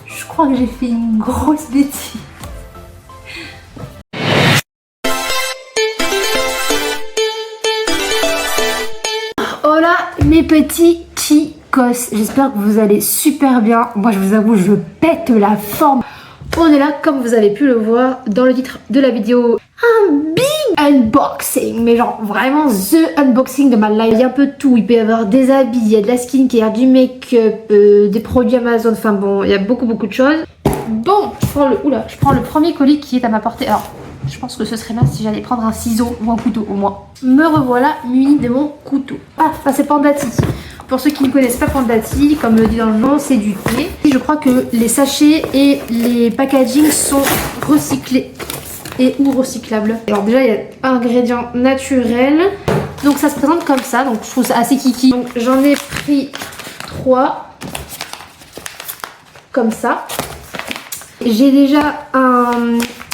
Je crois que j'ai fait une grosse bêtise. Hola mes petits chicos, j'espère que vous allez super bien. Moi je vous avoue, je pète la forme. On est là, comme vous avez pu le voir dans le titre de la vidéo, un big unboxing, mais genre vraiment the unboxing de ma life. Il y a un peu de tout, il peut y avoir des habits, il y a de la skincare, du make-up, des produits Amazon, enfin bon, il y a beaucoup de choses. Bon, je prends le premier colis qui est à ma portée. Alors, je pense que ce serait bien si j'allais prendre un ciseau ou un couteau au moins. Me revoilà muni de mon couteau. Ah, ça c'est Pandati. Pour ceux qui ne connaissent pas Pandati, comme le dit dans le nom, c'est du thé. Je crois que les sachets et les packaging sont recyclés et ou recyclables. Alors déjà, il y a ingrédients naturels. Donc ça se présente comme ça, donc je trouve ça assez kiki. Donc j'en ai pris 3 comme ça. J'ai déjà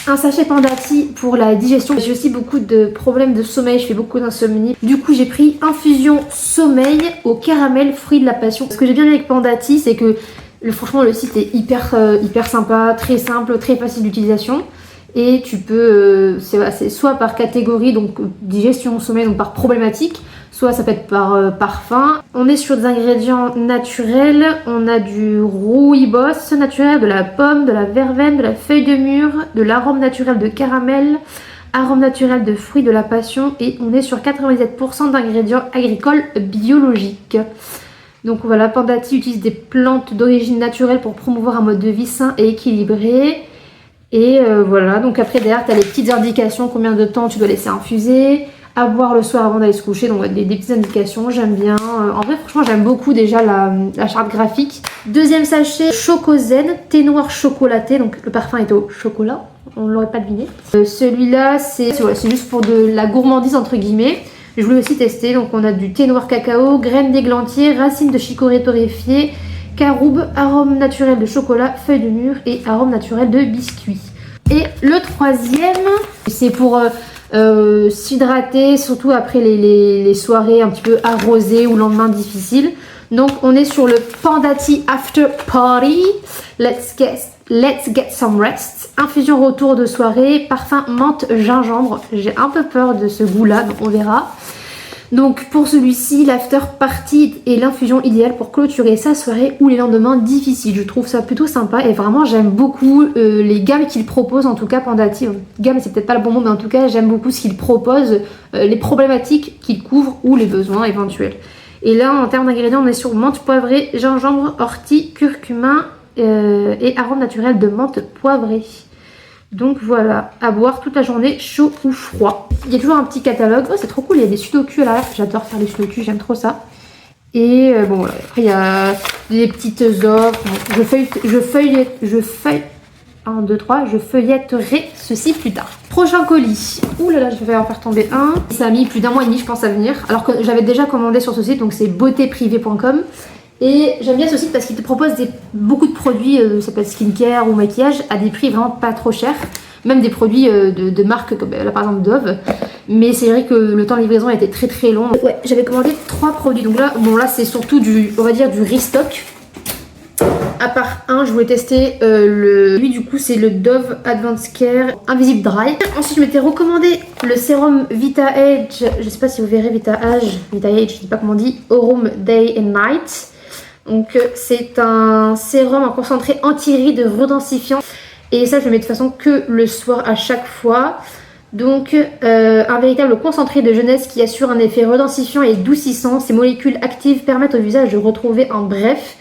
un sachet Pandati pour la digestion. J'ai aussi beaucoup de problèmes de sommeil, je fais beaucoup d'insomnie. Du coup j'ai pris infusion sommeil au caramel fruit de la passion. Ce que j'ai bien aimé avec Pandati, c'est que franchement le site est hyper sympa, très simple, très facile d'utilisation. Et tu peux, c'est soit par catégorie, donc digestion, sommeil, donc par problématique, soit ça peut être par parfum. On est sur des ingrédients naturels, on a du rooibos naturel, de la pomme, de la verveine, de la feuille de mûre, de l'arôme naturel de caramel, arôme naturel de fruits de la passion, et on est sur 97% d'ingrédients agricoles biologiques. Donc voilà, Pandati utilise des plantes d'origine naturelle pour promouvoir un mode de vie sain et équilibré. Et voilà, donc après derrière tu as les petites indications, combien de temps tu dois laisser infuser, à boire le soir avant d'aller se coucher, donc des petites indications, j'aime bien. En vrai franchement j'aime beaucoup déjà la charte graphique. Deuxième sachet, Choco Zen, thé noir chocolaté, donc le parfum est au chocolat, on ne l'aurait pas deviné. Celui-là c'est juste pour de la gourmandise entre guillemets. Je voulais aussi tester, donc on a du thé noir cacao, graines d'églantier, racines de chicorée torréfiée, caroube, arôme naturel de chocolat, feuilles de mûre et arôme naturel de biscuit. Et le troisième, c'est pour s'hydrater, surtout après les soirées un petit peu arrosées ou lendemain difficiles. Donc on est sur le Pandati After Party. Let's get some rest. Infusion retour de soirée, parfum menthe gingembre. J'ai un peu peur de ce goût-là, donc on verra. Donc pour celui-ci, l'after party est l'infusion idéale pour clôturer sa soirée ou les lendemains difficiles. Je trouve ça plutôt sympa et vraiment j'aime beaucoup les gammes qu'il propose, en tout cas Pandati. Gamme c'est peut-être pas le bon mot, mais en tout cas j'aime beaucoup ce qu'il propose, les problématiques qu'il couvre ou les besoins éventuels. Et là en termes d'ingrédients on est sur menthe poivrée, gingembre, ortie, curcuma et arôme naturel de menthe poivrée. Donc voilà, à boire toute la journée, chaud ou froid. Il y a toujours un petit catalogue. Oh, c'est trop cool, il y a des sudoku à l'arrière. J'adore faire les sudoku, j'aime trop ça. Et bon, voilà. Après, il y a des petites offres. Je feuilletterai ceci plus tard. Prochain colis. Ouh là là, je vais en faire tomber un. Ça a mis plus d'un mois et demi, je pense, à venir. Alors que j'avais déjà commandé sur ce site, donc c'est beautéprivé.com. Et j'aime bien ce site parce qu'il te propose beaucoup de produits, ça peut être skincare ou maquillage, à des prix vraiment pas trop chers. Même des produits de marques comme là par exemple Dove. Mais c'est vrai que le temps de livraison a été très long. Ouais, j'avais commandé 3 produits. Donc là, bon là c'est surtout on va dire du restock. À part un, je voulais tester lui du coup c'est le Dove Advanced Care Invisible Dry. Ensuite je m'étais recommandé le sérum Vita Age, je sais pas si vous verrez Vita Age, je sais pas comment on dit, Aurum Day and Night. Donc c'est un sérum en concentré anti-rides redensifiant. Et ça je le mets de façon que le soir à chaque fois. Donc un véritable concentré de jeunesse qui assure un effet redensifiant et doucissant. Ces molécules actives permettent au visage de retrouver en bref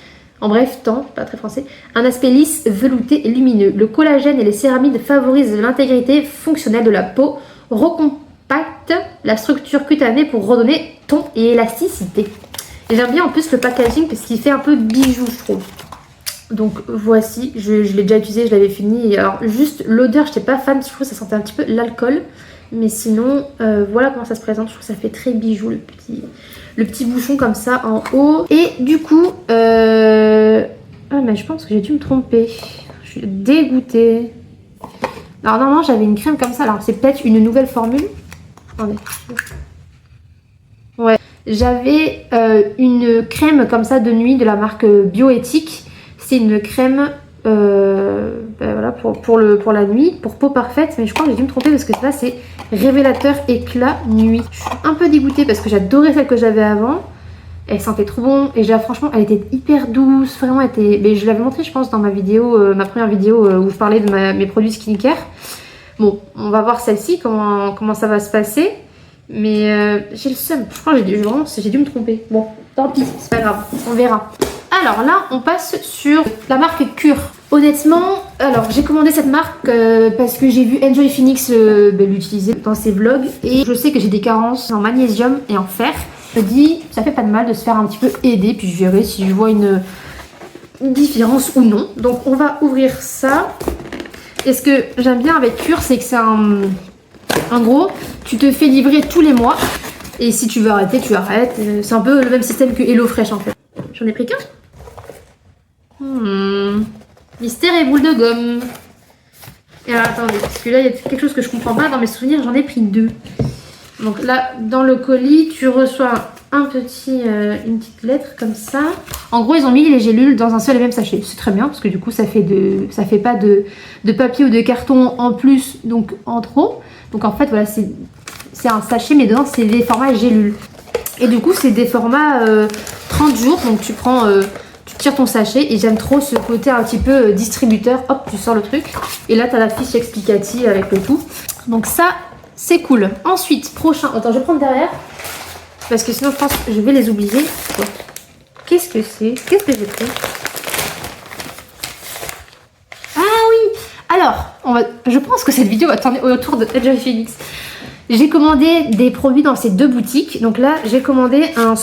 temps, pas très français, un aspect lisse, velouté et lumineux. Le collagène et les céramides favorisent l'intégrité fonctionnelle de la peau, recompactent la structure cutanée pour redonner ton et élasticité. Et j'aime bien en plus le packaging parce qu'il fait un peu bijou je trouve. Donc voici, je l'ai déjà utilisé, je l'avais fini. Alors juste l'odeur, je n'étais pas fan, je trouve que ça sentait un petit peu l'alcool. Mais sinon, voilà comment ça se présente. Je trouve que ça fait très bijou le petit bouchon comme ça en haut. Et du coup, ah mais je pense que j'ai dû me tromper. Je suis dégoûtée. Alors normalement j'avais une crème comme ça, alors c'est peut-être une nouvelle formule. Attendez. Ouais, j'avais une crème comme ça de nuit de la marque Bioéthique. C'est une crème voilà, pour la nuit, pour peau parfaite, mais je crois que j'ai dû me tromper parce que là c'est révélateur éclat nuit. Je suis un peu dégoûtée parce que j'adorais celle que j'avais avant. Elle sentait trop bon et franchement elle était hyper douce, vraiment elle était... Mais je l'avais montré je pense dans ma vidéo, ma première vidéo où je parlais de mes produits skincare. Bon, on va voir celle-ci, comment ça va se passer. Mais j'ai le seum, je crois que j'ai dû me tromper. Bon, tant pis, c'est pas grave, on verra. Alors là, on passe sur la marque Cure. Honnêtement, alors j'ai commandé cette marque parce que j'ai vu Enjoy Phoenix l'utiliser dans ses vlogs. Et je sais que j'ai des carences en magnésium et en fer. Je me dis, ça fait pas de mal de se faire un petit peu aider, puis je verrai si je vois une différence ou non. Donc on va ouvrir ça. Et ce que j'aime bien avec Cure, c'est que c'est en gros, tu te fais livrer tous les mois. Et si tu veux arrêter, tu arrêtes. C'est un peu le même système que HelloFresh en fait. J'en ai pris qu'un. Mystère et boule de gomme. Et alors attendez, parce que là il y a quelque chose que je comprends pas. Dans mes souvenirs, j'en ai pris 2. Donc là, dans le colis, tu reçois une petite lettre comme ça. En gros, ils ont mis les gélules dans un seul et même sachet. C'est très bien parce que du coup, ça fait pas de papier ou de carton en plus, donc en trop. Donc en fait, voilà, c'est un sachet, mais dedans, c'est des formats gélules. Et du coup, c'est des formats 30 jours. Donc tu prends, tu tires ton sachet et j'aime trop ce côté un petit peu distributeur. Hop, tu sors le truc. Et là, tu as la fiche explicative avec le tout. Donc ça... c'est cool. Ensuite, prochain. Attends, je vais prendre derrière. Parce que sinon, je pense que je vais les oublier. Bon. Qu'est-ce que c'est? Qu'est-ce que j'ai pris? Ah oui! Alors, je pense que cette vidéo va tourner autour de Enjoy Phoenix. J'ai commandé des produits dans ces 2 boutiques. Donc là, j'ai commandé un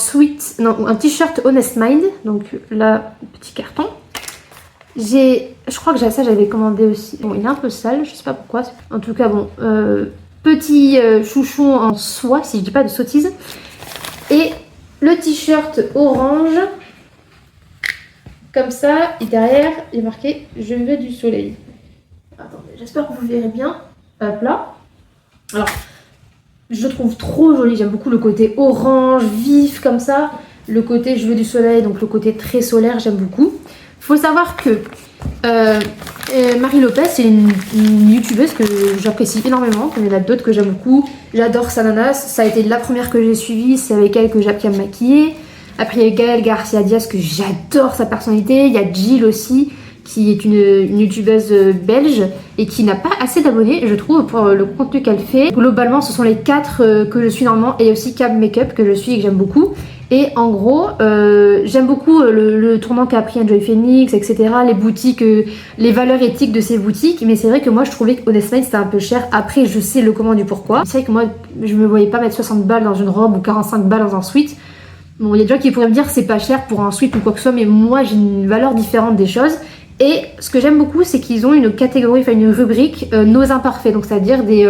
t-shirt Honest Mind. Donc là, petit carton. Je crois que ça, j'avais commandé aussi. Bon, il est un peu sale, je sais pas pourquoi. En tout cas, bon... petit chouchon en soie, si je dis pas de sottises. Et le t-shirt orange. Comme ça. Et derrière, il est marqué « Je veux du soleil ». Attendez, j'espère que vous verrez bien. Hop là. Alors, je le trouve trop joli. J'aime beaucoup le côté orange, vif, comme ça. Le côté « Je veux du soleil », donc le côté très solaire, j'aime beaucoup. Faut savoir que... Marie Lopez, c'est une youtubeuse que j'apprécie énormément, comme il y en a d'autres que j'aime beaucoup. J'adore sa nanas, ça a été la première que j'ai suivie, c'est avec elle que j'ai appris à me maquiller. Après il y a Gaëlle Garcia Diaz que j'adore sa personnalité, il y a Jill aussi qui est une youtubeuse belge et qui n'a pas assez d'abonnés je trouve pour le contenu qu'elle fait. Globalement ce sont les 4 que je suis normalement et aussi Cab Makeup que je suis et que j'aime beaucoup. Et en gros, j'aime beaucoup le tournant qu'a pris Enjoy Phoenix, etc. Les boutiques, les valeurs éthiques de ces boutiques. Mais c'est vrai que moi, je trouvais que Honest Mind, c'était un peu cher. Après, je sais le comment du pourquoi. C'est vrai que moi, je me voyais pas mettre 60 balles dans une robe ou 45 balles dans un sweat. Bon, il y a des gens qui pourraient me dire c'est pas cher pour un sweat ou quoi que ce soit. Mais moi, j'ai une valeur différente des choses. Et ce que j'aime beaucoup, c'est qu'ils ont une catégorie, enfin une rubrique nos imparfaits. Donc c'est-à-dire des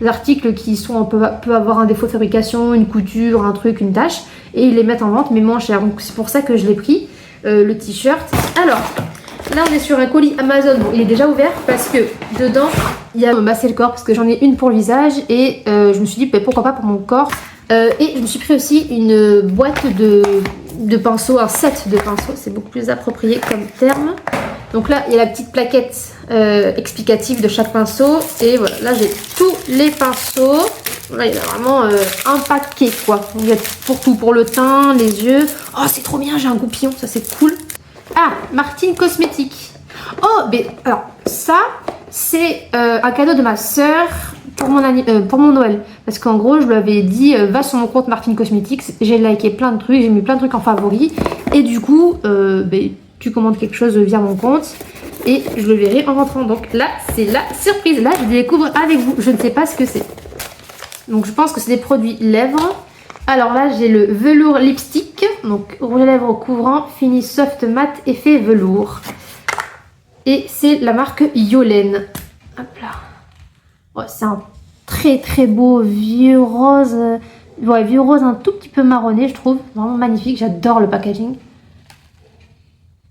articles qui peuvent avoir un défaut de fabrication, une couture, un truc, une tache. Et ils les mettent en vente, mais moins cher. Donc c'est pour ça que je l'ai pris, le t-shirt. Alors, là on est sur un colis Amazon. Bon, il est déjà ouvert parce que dedans, il y a masser le corps. Parce que j'en ai une pour le visage. Et je me suis dit, pourquoi pas pour mon corps. Et je me suis pris aussi une boîte de pinceaux, un set de pinceaux. C'est beaucoup plus approprié comme terme. Donc là, il y a la petite plaquette explicative de chaque pinceau. Et voilà, là j'ai tous les pinceaux. Là, il y a vraiment un paquet, quoi. Il y a pour tout, pour le teint, les yeux. Oh, c'est trop bien, j'ai un goupillon, ça c'est cool. Ah, Martine Cosmétiques. Oh, mais alors, ça, c'est un cadeau de ma soeur pour mon Noël. Parce qu'en gros, je lui avais dit, va sur mon compte Martine Cosmétiques. J'ai liké plein de trucs, j'ai mis plein de trucs en favoris. Et du coup, tu commandes quelque chose via mon compte. Et je le verrai en rentrant. Donc là, c'est la surprise. Là, je découvre avec vous. Je ne sais pas ce que c'est. Donc je pense que c'est des produits lèvres. Alors là j'ai le velours lipstick. Donc rouge à lèvres couvrant, fini soft mat effet velours. Et c'est la marque Yolène. Hop là. Ouais, c'est un très très beau vieux rose. Ouais, vieux rose un tout petit peu marronné je trouve. Vraiment magnifique, j'adore le packaging.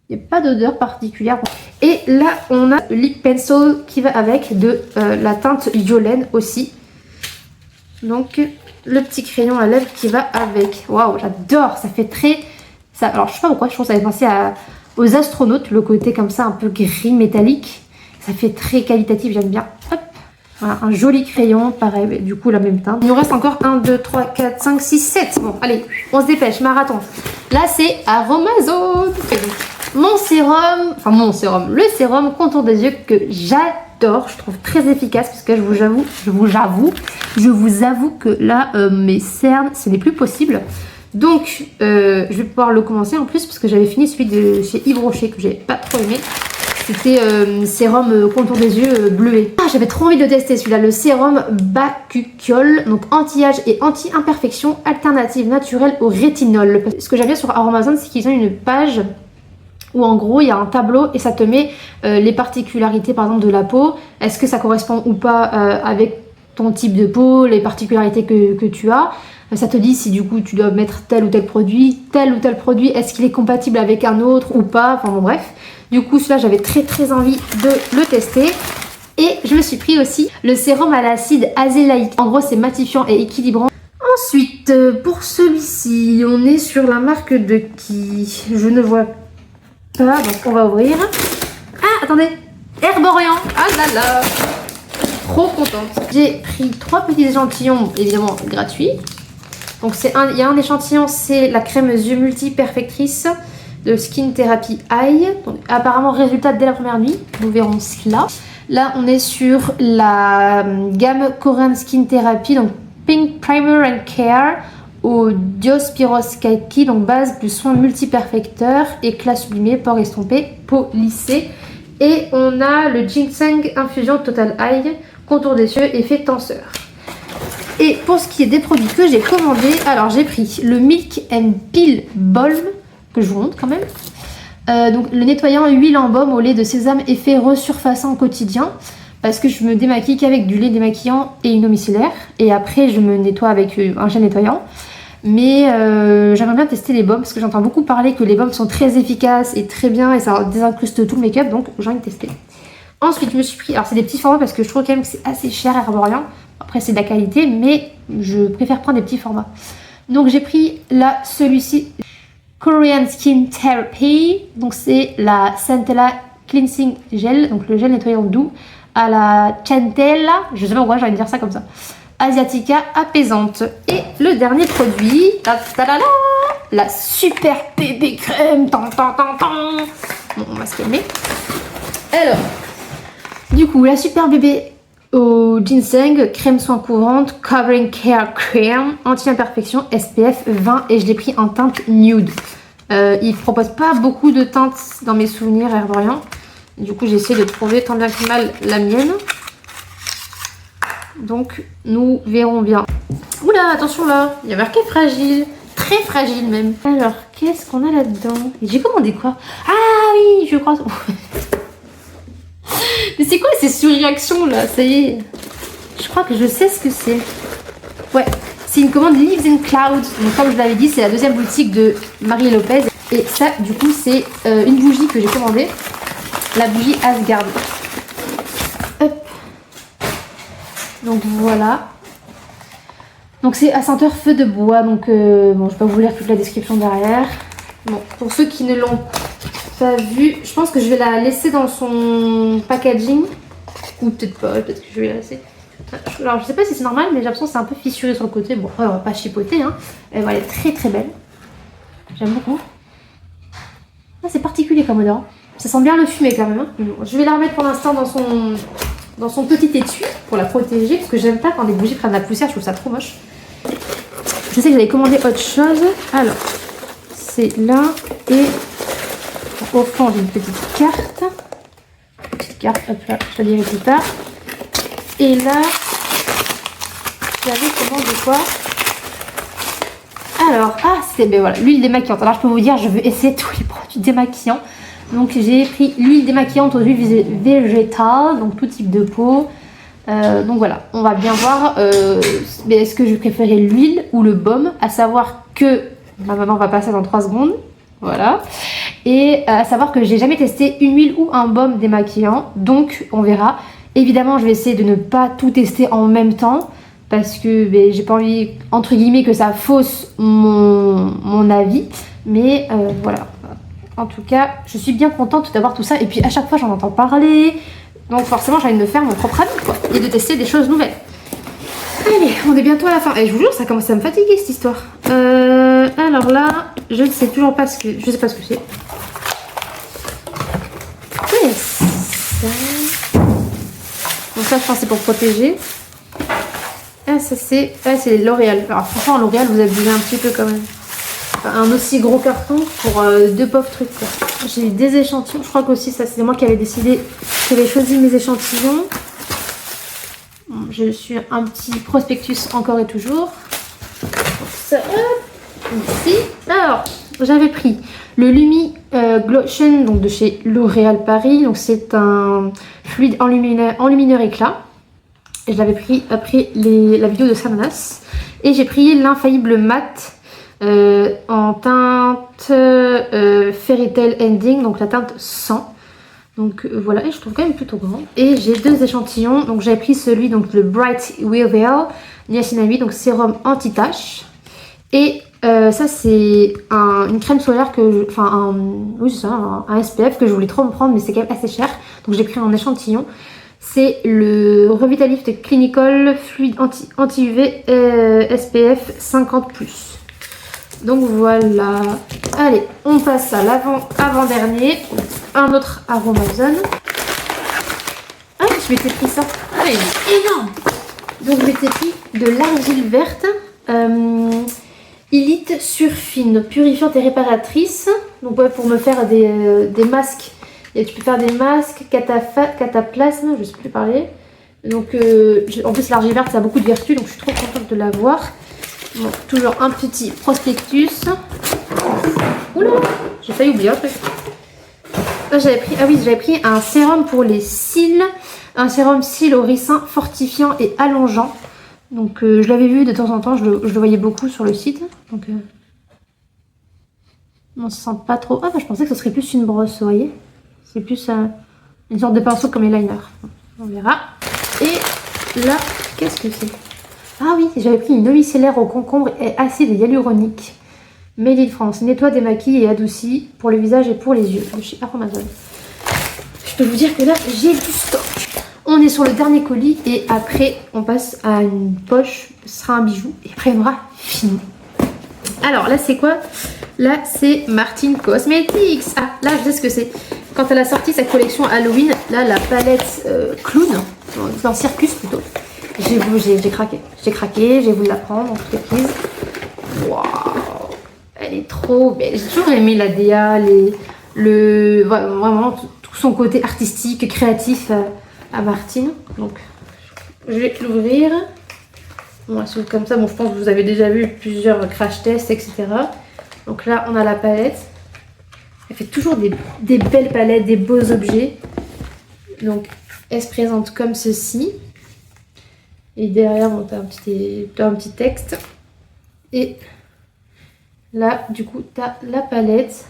Il n'y a pas d'odeur particulière. Et là, on a le lip pencil qui va avec de la teinte Yolène aussi. Donc, le petit crayon à lèvres qui va avec. Waouh, j'adore, ça fait très... Ça... Alors, je sais pas pourquoi, je trouve que ça fait penser aux astronautes, le côté comme ça, un peu gris métallique. Ça fait très qualitatif, j'aime bien. Hop. Voilà, un joli crayon, pareil, du coup la même teinte. Il nous reste encore 1, 2, 3, 4, 5, 6, 7. Bon, allez, on se dépêche, marathon. Là, c'est Aromazone. Mon sérum, le sérum contour des yeux que j'adore, je trouve très efficace parce que je vous avoue que là, mes cernes, ce n'est plus possible. Donc, je vais pouvoir le commencer en plus parce que j'avais fini celui de chez Yves Rocher que j'ai pas trop aimé. C'était sérum contour des yeux bleué. Ah, j'avais trop envie de le tester celui-là, le sérum Bakuchiol, donc anti-âge et anti-imperfection, alternative naturelle au rétinol. Ce que j'aime bien sur Aromazone, c'est qu'ils ont une page où en gros il y a un tableau et ça te met les particularités par exemple de la peau. Est-ce que ça correspond ou pas avec ton type de peau, les particularités que tu as. Ça te dit si du coup tu dois mettre tel ou tel produit, est-ce qu'il est compatible avec un autre ou pas, enfin bon bref. Du coup celui-là j'avais très envie de le tester. Et je me suis pris aussi le sérum à l'acide azélaïque. En gros c'est matifiant et équilibrant. Ensuite pour celui-ci on est sur la marque de qui? Je ne vois pas, donc on va ouvrir. Ah attendez, Herborian. Ah là là, trop contente. J'ai pris 3 petits échantillons évidemment gratuits. Donc il y a un échantillon, c'est la crème yeux multi perfectrice de Skin Therapy Eye. Donc, apparemment résultat dès la première nuit, nous verrons cela. Là on est sur la gamme Korean Skin Therapy, donc Pink Primer and Care au Diospyros Kaki, donc base plus soin multi-perfecteur, éclat sublimé, pores estompés, peau lissée. Et on a le Ginseng Infusion Total Eye, contour des yeux, effet tenseur. Et pour ce qui est des produits que j'ai commandés, alors j'ai pris le Milk and Peel Balm, que je vous montre quand même. Donc le nettoyant huile en baume au lait de sésame, effet resurfaçant quotidien. Parce que je me démaquille qu'avec du lait démaquillant et une eau micellaire. Et après je me nettoie avec un gel nettoyant. Mais j'aimerais bien tester les baumes parce que j'entends beaucoup parler que les baumes sont très efficaces et très bien et ça désincruste tout le make-up, donc j'ai envie de tester. Ensuite je me suis pris, alors c'est des petits formats parce que je trouve quand même que c'est assez cher Herborian. Après c'est de la qualité mais je préfère prendre des petits formats. Donc j'ai pris là celui-ci, Korean Skin Therapy. Donc c'est la Centella Cleansing Gel, donc le gel nettoyant doux à la Centella, je sais pas pourquoi j'ai envie de dire ça comme ça, Asiatica apaisante. Et le dernier produit, la super bébé crème. Bon, on va se calmer. Alors, du coup, la super bébé au ginseng, crème soin couvrante, covering care cream, anti-imperfection, SPF 20 et je l'ai pris en teinte nude. Il ne propose pas beaucoup de teintes dans mes souvenirs Herborian. Du coup, j'ai essayé de trouver tant bien que mal la mienne. Donc, nous verrons bien. Oula, attention là, il y a marqué fragile. Très fragile même. Alors, qu'est-ce qu'on a là-dedans? J'ai commandé quoi? Ah oui, je crois... Mais c'est quoi ces surréactions là? Ça y est. Je crois que je sais ce que c'est. Ouais, c'est une commande Leaves and Clouds. Donc, comme je l'avais dit, c'est la deuxième boutique de Marie Lopez. Et ça, du coup, c'est une bougie que j'ai commandée. La bougie Asgard. Hop. Donc voilà. Donc c'est à senteur feu de bois. Donc bon, je vais pas vous lire toute la description derrière. Bon, pour ceux qui ne l'ont pas vu, je pense que je vais la laisser dans son packaging. Ou peut-être pas, peut-être que je vais la laisser. Alors je sais pas si c'est normal, mais j'ai l'impression que c'est un peu fissuré sur le côté. Bon, après on va pas chipoter, hein. Elle est très belle. J'aime beaucoup. Ah, c'est particulier comme odeur. Ça sent bien le fumé quand même. Hein. Je vais la remettre pour l'instant dans son petit étui pour la protéger parce que j'aime pas quand les bougies prennent la poussière, je trouve ça trop moche. Je sais que j'avais commandé autre chose. Alors, c'est là et au fond j'ai une petite carte. Hop là, je te dirai plus tard. Et là, j'avais commandé quoi? Alors, ah, c'est ben voilà, l'huile démaquillante. Alors, je peux vous dire, je veux essayer tous les produits démaquillants. Donc, j'ai pris l'huile démaquillante aux huiles végétales, donc tout type de peau. Donc voilà, on va bien voir est-ce que je préférais l'huile ou le baume. À savoir que ma maman va passer dans 3 secondes. Voilà. Et à savoir que j'ai jamais testé une huile ou un baume démaquillant, donc on verra. Évidemment, je vais essayer de ne pas tout tester en même temps parce que j'ai pas envie, entre guillemets, que ça fausse mon avis. Mais voilà. En tout cas, je suis bien contente d'avoir tout ça. Et puis à chaque fois, j'en entends parler. Donc forcément, j'ai envie de me faire mon propre avis, quoi. Et de tester des choses nouvelles. Allez, on est bientôt à la fin. Et je vous jure, ça commence à me fatiguer cette histoire. Alors là, je ne sais toujours pas ce que... Je sais pas ce que c'est. Donc ça, je pense c'est pour protéger. Ah, ça c'est... Ah, c'est L'Oréal. Alors franchement, L'Oréal, vous abusez un petit peu quand même. Enfin, un aussi gros carton pour deux pauvres trucs, quoi. J'ai eu des échantillons. Je crois qu'aussi, ça c'est moi qui avais décidé, qui avais choisi mes échantillons. Bon, je suis un petit prospectus encore et toujours. Donc ça, hop, ici. Alors, j'avais pris le Lumi Glotion, donc de chez L'Oréal Paris. Donc c'est un fluide enlumineur éclat. Et je l'avais pris après la vidéo de Samanas. Et j'ai pris l'Infaillible Matte en teinte Fairy Tail Ending, donc la teinte 100. Donc voilà, et je trouve quand même plutôt grand. Et j'ai deux échantillons. Donc j'ai pris celui, donc le Bright Reveal Niacinamide, donc sérum anti-tache. Et ça c'est une crème solaire que oui c'est ça, un SPF que je voulais trop me prendre, mais c'est quand même assez cher. Donc j'ai pris un échantillon. C'est le Revitalift Clinical Fluide Anti-UV SPF 50+. Donc voilà. Allez, on passe à l'avant-dernier. Un autre Aromazone. Ah, je m'étais pris ça. Ah, il est énorme. Donc je m'étais pris de l'argile verte. Elite Surfine, purifiante et réparatrice. Donc ouais, pour me faire des masques. Et tu peux faire des masques, cataplasme, je sais plus parler. Donc en plus l'argile verte ça a beaucoup de vertus, donc je suis trop contente de l'avoir. Bon, toujours un petit prospectus. Oula, j'ai failli oublier un truc. J'avais pris un sérum pour les cils. Un sérum cils au ricin fortifiant et allongeant. Donc je l'avais vu de temps en temps, je le voyais beaucoup sur le site. Donc on se sent pas trop... Ah bah je pensais que ce serait plus une brosse, vous voyez. C'est plus une sorte de pinceau comme les liners. On verra. Et là, qu'est-ce que c'est? Ah oui, j'avais pris une eau micellaire au concombre et acide hyaluronique. Made in France. Nettoie, démaquille et adoucit pour le visage et pour les yeux. De chez Aromazone. Je peux vous dire que là, j'ai du stock. On est sur le dernier colis et après, on passe à une poche. Ce sera un bijou. Et après, on aura fini. Alors là, c'est quoi? Là, c'est Martin Cosmetics. Ah, là, je sais ce que c'est. Quand elle a sorti sa collection Halloween, là, la palette clown, dans Circus plutôt, j'ai craqué. J'ai craqué, j'ai voulu la prendre en toutes les prises. Waouh, elle est trop belle. J'ai toujours aimé la DA, vraiment tout son côté artistique, créatif à Martine. Donc, je vais l'ouvrir. On va s'ouvrir comme ça. Bon, je pense que vous avez déjà vu plusieurs crash tests, etc. Donc là, on a la palette. Elle fait toujours des belles palettes, des beaux objets. Donc, elle se présente comme ceci. Et derrière, on a un petit texte. Et là, du coup, tu as la palette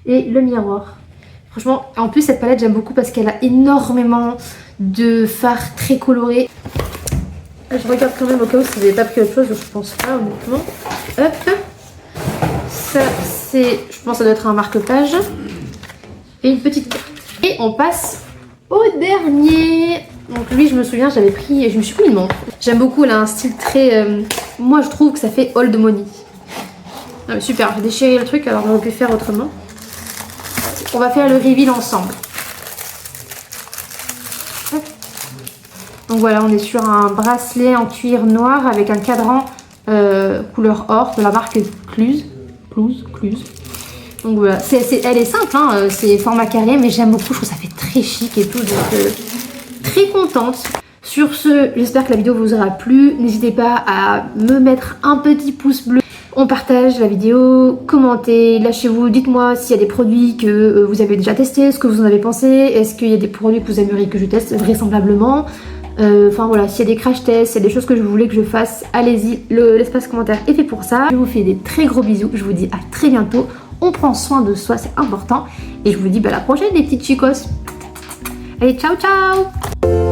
et le miroir. Franchement, en plus, cette palette, j'aime beaucoup parce qu'elle a énormément de fards très colorés. Je regarde quand même au cas où si vous n'avez pas pris autre chose, je pense pas, honnêtement. Hop. Ça, c'est, je pense que ça doit être un marque-page. Et une petite carte. Et on passe au dernier. Donc lui, je me souviens, j'avais pris, je me suis pris une montre. J'aime beaucoup, elle a un style très... moi, je trouve que ça fait old money. Ah, mais super, j'ai déchiré le truc, alors on aurait pu faire autrement. On va faire le reveal ensemble. Donc voilà, on est sur un bracelet en cuir noir avec un cadran couleur or de la marque Cluse. Donc voilà, elle est simple, hein, c'est format carré, mais j'aime beaucoup, je trouve que ça fait très chic et tout, donc très contente. Sur ce, j'espère que la vidéo vous aura plu. N'hésitez pas à me mettre un petit pouce bleu. On partage la vidéo, commentez, lâchez-vous, dites-moi s'il y a des produits que vous avez déjà testés, ce que vous en avez pensé, est-ce qu'il y a des produits que vous aimeriez que je teste vraisemblablement. Enfin voilà, s'il y a des crash tests, s'il y a des choses que je voulais que je fasse, allez-y, l'espace commentaire est fait pour ça. Je vous fais des très gros bisous, je vous dis à très bientôt. On prend soin de soi, c'est important. Et je vous dis à la prochaine les petites chicos. Allez, ciao ciao.